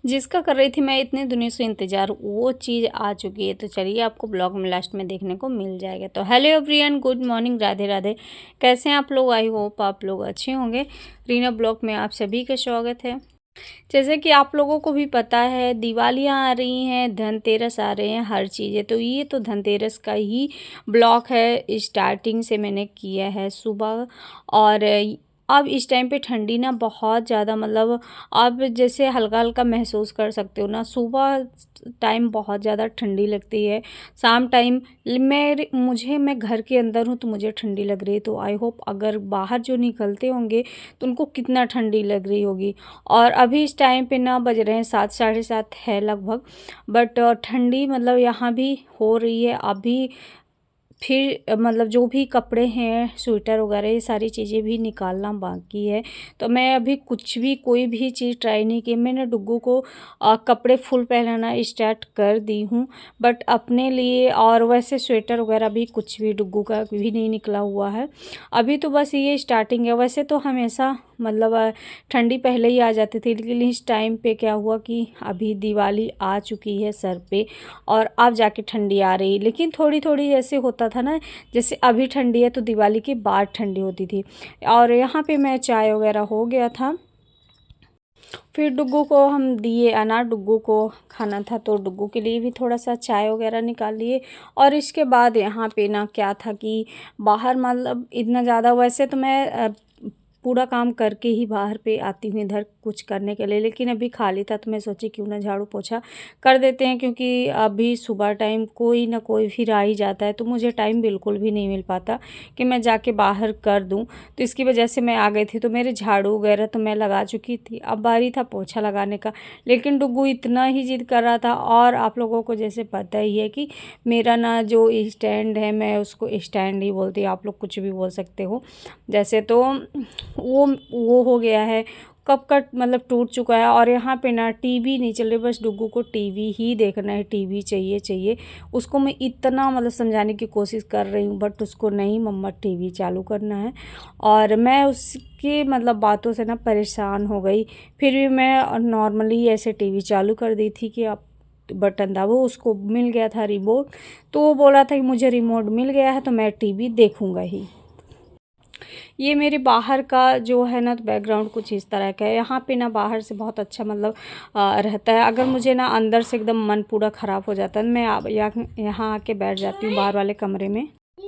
जिसका कर रही थी मैं इतने दिनों से इंतज़ार, वो चीज़ आ चुकी है। तो चलिए आपको ब्लॉग में लास्ट में देखने को मिल जाएगा। तो hello everyone, good morning, Radhe Radhe. कैसे हैं आप लोग? आई होप आप लोग अच्छे होंगे। रीना ब्लॉग में आप सभी का स्वागत है। जैसे कि आप लोगों को भी पता है, दिवालियाँ आ रही हैं, धनतेरस आ रहे हैं, हर चीज़ें। तो ये तो धनतेरस का ही ब्लॉग है, स्टार्टिंग से मैंने किया है सुबह। और अब इस टाइम पे ठंडी ना बहुत ज़्यादा, मतलब आप जैसे हल्का हल्का महसूस कर सकते हो ना। सुबह टाइम बहुत ज़्यादा ठंडी लगती है, शाम टाइम मैं घर के अंदर हूँ तो मुझे ठंडी लग रही है। तो आई होप अगर बाहर जो निकलते होंगे तो उनको कितना ठंडी लग रही होगी। और अभी इस टाइम पे ना बज रहे हैं 7, साढ़े 7 है लगभग। बट ठंडी मतलब यहाँ भी हो रही है अभी। फिर मतलब जो भी कपड़े हैं, स्वेटर वगैरह, ये सारी चीज़ें भी निकालना बाकी है। तो मैं अभी कुछ भी कोई भी चीज़ ट्राई नहीं की। मैंने डुग्गू को कपड़े फुल पहनाना स्टार्ट कर दी हूँ, बट अपने लिए। और वैसे स्वेटर वगैरह भी कुछ भी डुग्गू का भी नहीं निकला हुआ है अभी। तो बस ये स्टार्टिंग है। वैसे तो हमेशा मतलब ठंडी पहले ही आ जाती थी, लेकिन इस टाइम पे क्या हुआ कि अभी दिवाली आ चुकी है सर पे और अब जाके ठंडी आ रही है। लेकिन थोड़ी थोड़ी जैसे होता था ना, जैसे अभी ठंडी है तो दिवाली के बाद ठंडी होती थी। और यहाँ पे मैं चाय वगैरह हो गया था। फिर डुग्गू को हम दिए अनार, डुग्गू को खाना था तो डुग्गू के लिए भी थोड़ा सा चाय वगैरह निकाल लिए। और इसके बाद यहाँ पे ना क्या था कि बाहर मतलब इतना ज़्यादा, वैसे तो मैं पूरा काम करके ही बाहर पे आती हूँ इधर कुछ करने के लिए, लेकिन अभी खाली था तो मैं सोची क्यों ना झाड़ू पोछा कर देते हैं, क्योंकि अभी सुबह टाइम कोई ना कोई फिर आ ही जाता है। तो मुझे टाइम बिल्कुल भी नहीं मिल पाता कि मैं जाके बाहर कर दूं। तो इसकी वजह से मैं आ गई थी। तो मेरे झाड़ू वगैरह तो मैं लगा चुकी थी, अब बारी था पोछा लगाने का। लेकिन डुग्गू इतना ही जिद कर रहा था। और आप लोगों को जैसे पता ही है कि मेरा ना जो स्टैंड है, मैं उसको स्टैंड ही बोलती हूँ, आप लोग कुछ भी बोल सकते हो जैसे। तो वो हो गया है, कब का मतलब टूट चुका है। और यहाँ पे ना टीवी नहीं चल रही, बस डुग्गू को टीवी ही देखना है, टीवी चाहिए चाहिए उसको। मैं इतना मतलब समझाने की कोशिश कर रही हूँ, बट उसको नहीं, मम्मा टीवी चालू करना है। और मैं उसकी मतलब बातों से ना परेशान हो गई। फिर भी मैं नॉर्मली ऐसे टीवी चालू कर दी थी कि आप बटन दबाओ। उसको मिल गया था रिमोट, तो वो बोला था कि मुझे रिमोट मिल गया है तो मैं टीवी देखूँगा ही। ये मेरे बाहर का जो है ना, तो बैकग्राउंड कुछ इस तरह का है। यहाँ पे ना बाहर से बहुत अच्छा मतलब रहता है। अगर मुझे ना अंदर से एकदम मन पूरा ख़राब हो जाता है, मैं यहाँ आके बैठ जाती हूँ बाहर वाले कमरे में।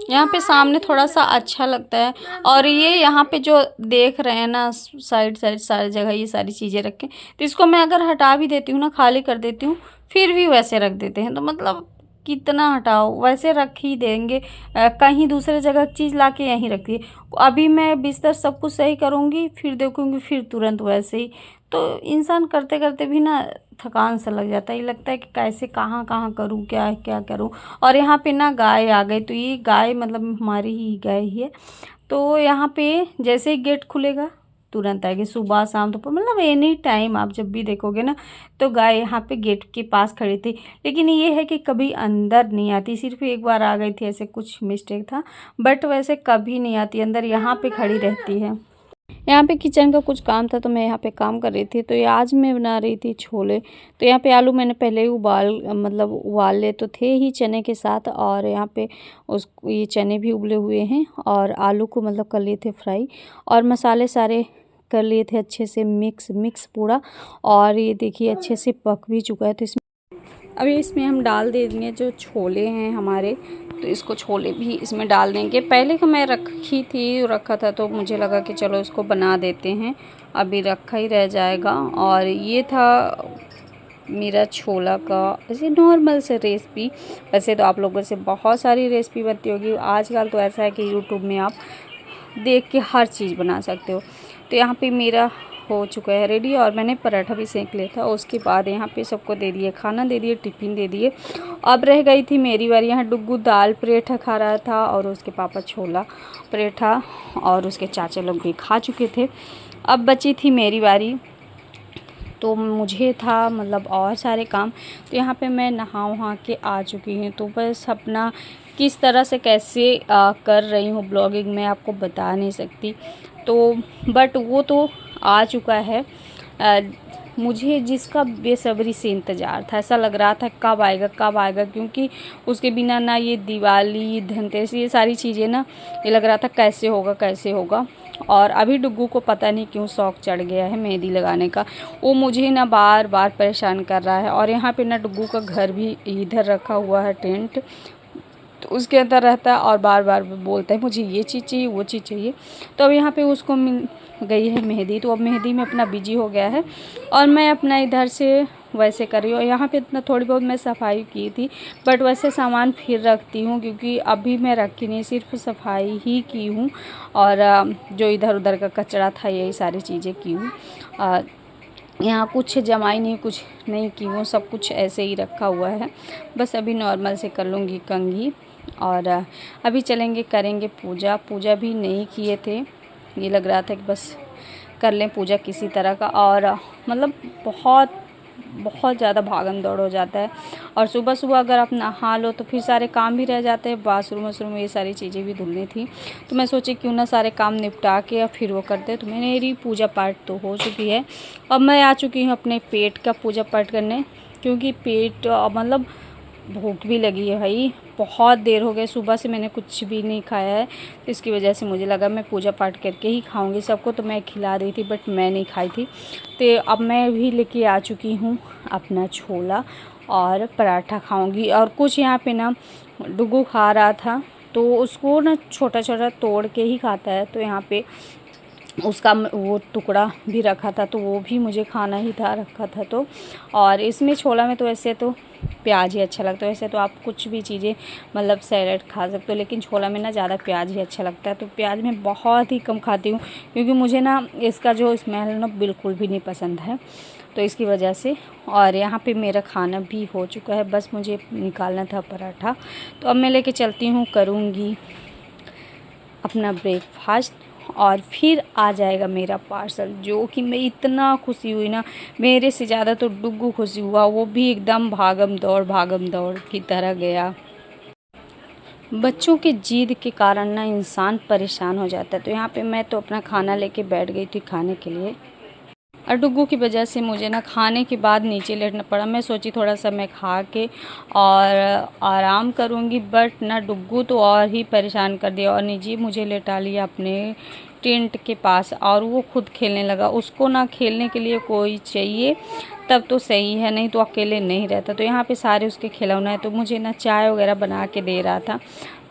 यहाँ पे सामने थोड़ा सा अच्छा लगता है। और ये यहाँ पे जो देख रहे हैं ना, साइड साइड सारी जगह ये सारी चीज़ें रखें, तो इसको मैं अगर हटा भी देती हूँ ना, खाली कर देती हूँ, फिर भी वैसे रख देते हैं। तो मतलब कितना हटाओ, वैसे रख ही देंगे। कहीं दूसरे जगह चीज़ ला के यहीं रखिए। अभी मैं बिस्तर सब कुछ सही करूँगी, फिर देखूँगी फिर तुरंत वैसे ही। तो इंसान करते करते भी ना थकान सा लग जाता है। ये लगता है कि कैसे कहाँ कहाँ करूँ, क्या क्या करूँ। और यहाँ पे ना गाय आ गई। तो ये गाय मतलब हमारी ही गाय ही है। तो यहाँ पे जैसे ही गेट खुलेगा तुरंत आएगी, सुबह शाम दोपहर, मतलब एनी टाइम आप जब भी देखोगे ना, तो गाय यहाँ पे गेट के पास खड़ी थी। लेकिन ये है कि कभी अंदर नहीं आती, सिर्फ एक बार आ गई थी, ऐसे कुछ मिस्टेक था। बट वैसे कभी नहीं आती अंदर, यहाँ पे खड़ी रहती है। यहाँ पे किचन का कुछ काम था तो मैं यहाँ पे काम कर रही थी। तो ये आज मैं बना रही थी छोले। तो यहाँ पे आलू मैंने पहले ही उबाल ले तो थे ही चने के साथ। और यहाँ पे ये चने भी उबले हुए हैं और आलू को मतलब कर लिए थे फ्राई। और मसाले सारे कर लिए थे अच्छे से मिक्स पूरा। और ये देखिए अच्छे से पक भी चुका है। तो अभी इसमें हम डाल देंगे जो छोले हैं हमारे। तो इसको छोले भी इसमें डाल देंगे। पहले का मैं रखा था तो मुझे लगा कि चलो इसको बना देते हैं, अभी रखा ही रह जाएगा। और ये था मेरा छोला का ऐसे नॉर्मल से रेसिपी। वैसे तो आप लोगों से बहुत सारी रेसिपी बनती होगी आजकल, तो ऐसा है कि यूट्यूब में आप देख के हर चीज़ बना सकते हो। तो यहाँ पे मेरा हो चुका है रेडी। और मैंने पराठा भी सेंक लिया था। उसके बाद यहाँ पे सबको दे दिए, खाना दे दिए, टिफ़िन दे दिए। अब रह गई थी मेरी बारी। यहाँ डुग्गू दाल पराठा खा रहा था और उसके पापा छोला पराठा, और उसके चाचा लोग भी खा चुके थे। अब बची थी मेरी बारी। तो मुझे था मतलब और सारे काम। तो यहाँ पे मैं नहा वहा के आ चुकी हूँ। तो बस अपना किस तरह से कैसे कर रही हूँ ब्लॉगिंग, मैं आपको बता नहीं सकती। तो बट वो तो आ चुका है। मुझे जिसका बेसब्री से इंतज़ार था। ऐसा लग रहा था कब आएगा कब आएगा, क्योंकि उसके बिना ना ये दिवाली, धनतेरस, ये सारी चीज़ें ना, ये लग रहा था कैसे होगा कैसे होगा। और अभी डुग्गू को पता नहीं क्यों शौक चढ़ गया है मेहंदी लगाने का। वो मुझे ना बार बार परेशान कर रहा है। और यहाँ पे ना डुग्गू का घर भी इधर रखा हुआ है टेंट, तो उसके अंदर रहता है और बार बार बोलता है मुझे ये चीज़ चाहिए वो चीज़ चाहिए। तो अब यहाँ पे उसको मिल गई है मेहंदी, तो अब मेहंदी में अपना बिजी हो गया है और मैं अपना इधर से वैसे कर रही हूँ। यहाँ पे इतना थोड़ी बहुत मैं सफाई की थी, बट वैसे सामान फिर रखती हूँ क्योंकि अभी मैं रखी नहीं, सिर्फ सफाई ही की हूँ। और जो इधर उधर का कचरा था यही सारी चीज़ें की हूँ। यहाँ कुछ जमाई नहीं, कुछ नहीं की हूँ, सब कुछ ऐसे ही रखा हुआ है। बस अभी नॉर्मल से कर लूँगी कंघी। और अभी चलेंगे करेंगे पूजा। पूजा भी नहीं किए थे, ये लग रहा था कि बस कर लें पूजा किसी तरह का। और मतलब बहुत बहुत ज़्यादा भागम दौड़ हो जाता है। और सुबह सुबह अगर आप नहा लो तो फिर सारे काम भी रह जाते हैं, बाथरूम वाशरूम ये सारी चीज़ें भी धुलनी थी। तो मैं सोची क्यों ना सारे काम निपटा के या फिर वो करते। तो मेरी पूजा पाठ तो हो चुकी है। अब मैं आ चुकी हूँ अपने पेट का पूजा पाठ करने, क्योंकि पेट मतलब भूख भी लगी है भाई। बहुत देर हो गई, सुबह से मैंने कुछ भी नहीं खाया है, तो इसकी वजह से मुझे लगा मैं पूजा पाठ करके ही खाऊंगी। सबको तो मैं खिला रही थी बट मैं नहीं खाई थी। तो अब मैं भी लेके आ चुकी हूँ अपना छोला और पराठा खाऊंगी। और कुछ यहाँ पे ना डुग्गू खा रहा था, तो उसको ना छोटा छोटा तोड़ के ही खाता है। तो यहाँ पे उसका वो टुकड़ा भी रखा था, तो वो भी मुझे खाना ही था रखा था। तो और इसमें छोला में तो वैसे तो प्याज ही अच्छा लगता है। वैसे तो आप कुछ भी चीज़ें मतलब सैलेड खा सकते हो, लेकिन छोला में ना ज़्यादा प्याज ही अच्छा लगता है। तो प्याज मैं बहुत ही कम खाती हूँ, क्योंकि मुझे ना इसका जो स्मेल ना बिल्कुल भी नहीं पसंद है, तो इसकी वजह से। और यहाँ पे मेरा खाना भी हो चुका है, बस मुझे निकालना था पराठा। तो अब मैं लेके चलती हूँ, करूँगी अपना ब्रेकफास्ट और फिर आ जाएगा मेरा पार्सल, जो कि मैं इतना खुशी हुई ना, मेरे से ज़्यादा तो डुग्गू खुशी हुआ। वो भी एकदम भागम दौड़ की तरह गया। बच्चों के जिद के कारण ना इंसान परेशान हो जाता है। तो यहाँ पे मैं तो अपना खाना लेके बैठ गई थी खाने के लिए, और डुग्गू की वजह से मुझे ना खाने के बाद नीचे लेटना पड़ा। मैं सोची थोड़ा सा मैं खा के और आराम करूँगी, बट ना डुग्गू तो और ही परेशान कर दिया और निजी मुझे लेटा लिया अपने टेंट के पास, और वो खुद खेलने लगा। उसको ना खेलने के लिए कोई चाहिए तब तो सही है, नहीं तो अकेले नहीं रहता। तो यहाँ पे सारे उसके खिलौना है, तो मुझे ना चाय वगैरह बना के दे रहा था।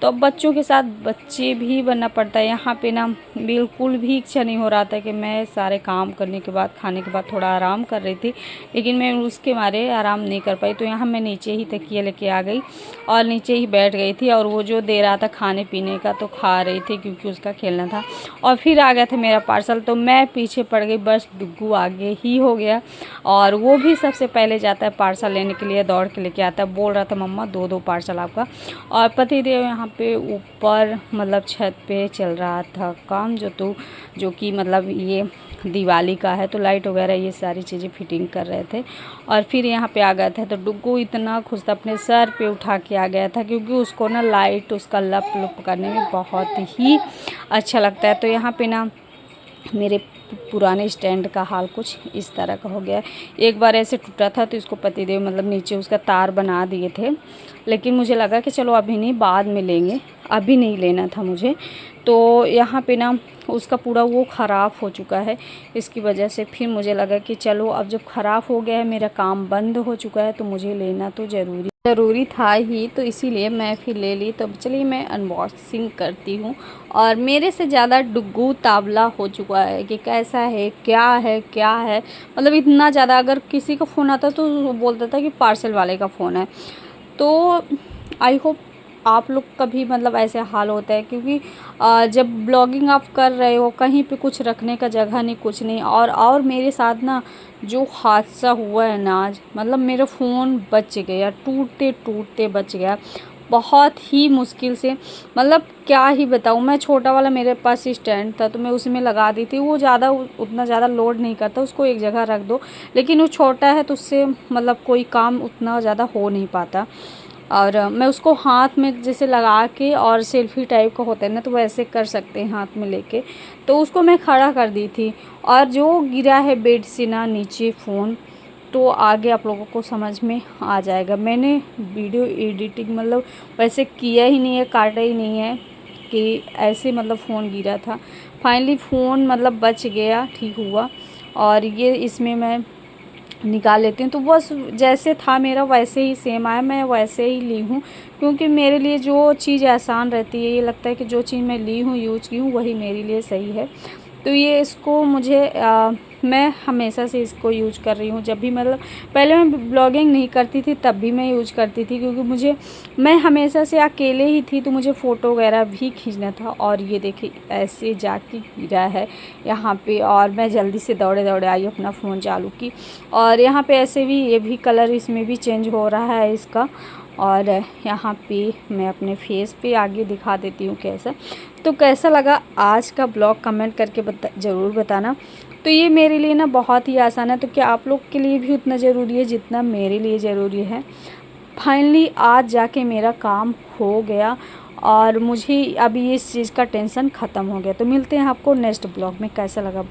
तो अब बच्चों के साथ बच्चे भी बनना पड़ता है। यहाँ पे ना बिल्कुल भी इच्छा नहीं हो रहा था कि मैं सारे काम करने के बाद, खाने के बाद थोड़ा आराम कर रही थी, लेकिन मैं उसके मारे आराम नहीं कर पाई। तो यहाँ मैं नीचे ही तकिया लेके आ गई और नीचे ही बैठ गई थी, और वो जो दे रहा था खाने पीने का तो खा रही थी, क्योंकि उसका खेलना था। और फिर आ गया था मेरा पार्सल, तो मैं पीछे पड़ गई, बस डुग्गू आगे ही हो गया। और वो भी सबसे पहले जाता है पार्सल लेने के लिए, दौड़ के लेके आता है। बोल रहा था मम्मा दो पार्सल आपका। और पतिदेव यहाँ पे ऊपर मतलब छत पे चल रहा था काम, जो कि मतलब ये दिवाली का है, तो लाइट वगैरह ये सारी चीज़ें फिटिंग कर रहे थे। और फिर यहाँ पे आ गया था, तो डुग्गू इतना खुश था, अपने सर पे उठा के आ गया था, क्योंकि उसको ना लाइट उसका लप लुप करने में बहुत ही अच्छा लगता है। तो यहाँ पे ना मेरे पुराने स्टैंड का हाल कुछ इस तरह का हो गया। एक बार ऐसे टूटा था, तो इसको पतिदेव मतलब नीचे उसका तार बना दिए थे, लेकिन मुझे लगा कि चलो अभी नहीं, बाद में लेंगे, अभी नहीं लेना था मुझे। तो यहाँ पे ना उसका पूरा वो ख़राब हो चुका है, इसकी वजह से फिर मुझे लगा कि चलो अब जब ख़राब हो गया है, मेरा काम बंद हो चुका है, तो मुझे लेना तो ज़रूरी था ही, तो इसीलिए मैं फिर ले ली। तो चलिए मैं अनबॉक्सिंग करती हूँ। और मेरे से ज़्यादा डुग्गू तावला हो चुका है कि कैसा है क्या है, मतलब इतना ज़्यादा। अगर किसी का फ़ोन आता तो वो बोलता था कि पार्सल वाले का फ़ोन है। तो आई होप आप लोग का भी मतलब ऐसे हाल होता है, क्योंकि जब ब्लॉगिंग आप कर रहे हो, कहीं पे कुछ रखने का जगह नहीं, कुछ नहीं। और मेरे साथ ना जो हादसा हुआ है ना आज, मतलब मेरा फ़ोन बच गया, टूटते बच गया, बहुत ही मुश्किल से। मतलब क्या ही बताऊँ मैं, छोटा वाला मेरे पास स्टैंड था, तो मैं उसमें लगा दी थी। वो उतना ज़्यादा लोड नहीं करता, उसको एक जगह रख दो, लेकिन वो छोटा है तो उससे मतलब कोई काम उतना ज़्यादा हो नहीं पाता। और मैं उसको हाथ में जैसे लगा के, और सेल्फी टाइप का होता है ना, तो वैसे कर सकते हैं हाथ में लेके, तो उसको मैं खड़ा कर दी थी। और जो गिरा है बेड से ना नीचे फ़ोन, तो आगे आप लोगों को समझ में आ जाएगा। मैंने वीडियो एडिटिंग मतलब वैसे किया ही नहीं है, काटा ही नहीं है कि ऐसे मतलब फ़ोन गिरा था। फाइनली फ़ोन मतलब बच गया, ठीक हुआ। और ये इसमें मैं निकाल लेती हूँ, तो बस जैसे था मेरा वैसे ही सेम आया, मैं वैसे ही ली हूँ। क्योंकि मेरे लिए जो चीज़ आसान रहती है, ये लगता है कि जो चीज़ मैं ली हूँ, यूज़ की हूँ, वही मेरे लिए सही है। तो ये इसको मुझे मैं हमेशा से इसको यूज कर रही हूँ। जब भी मतलब पहले मैं ब्लॉगिंग नहीं करती थी तब भी मैं यूज करती थी, क्योंकि मैं हमेशा से अकेले ही थी, तो मुझे फ़ोटो वगैरह भी खींचना था। और ये देखिए ऐसे जाके गिरा है यहाँ पे, और मैं जल्दी से दौड़े दौड़े आई, अपना फ़ोन चालू की। और यहाँ पे ऐसे भी ये भी कलर इसमें भी चेंज हो रहा है इसका। और यहाँ पे मैं अपने फेस पे आगे दिखा देती हूँ कैसा। तो कैसा लगा आज का ब्लॉग कमेंट करके ज़रूर बताना। तो ये मेरे लिए ना बहुत ही आसान है, तो क्या आप लोग के लिए भी उतना ज़रूरी है जितना मेरे लिए ज़रूरी है। फाइनली आज जाके मेरा काम हो गया, और मुझे अभी इस चीज़ का टेंशन ख़त्म हो गया। तो मिलते हैं आपको नेक्स्ट ब्लॉग में। कैसा लगा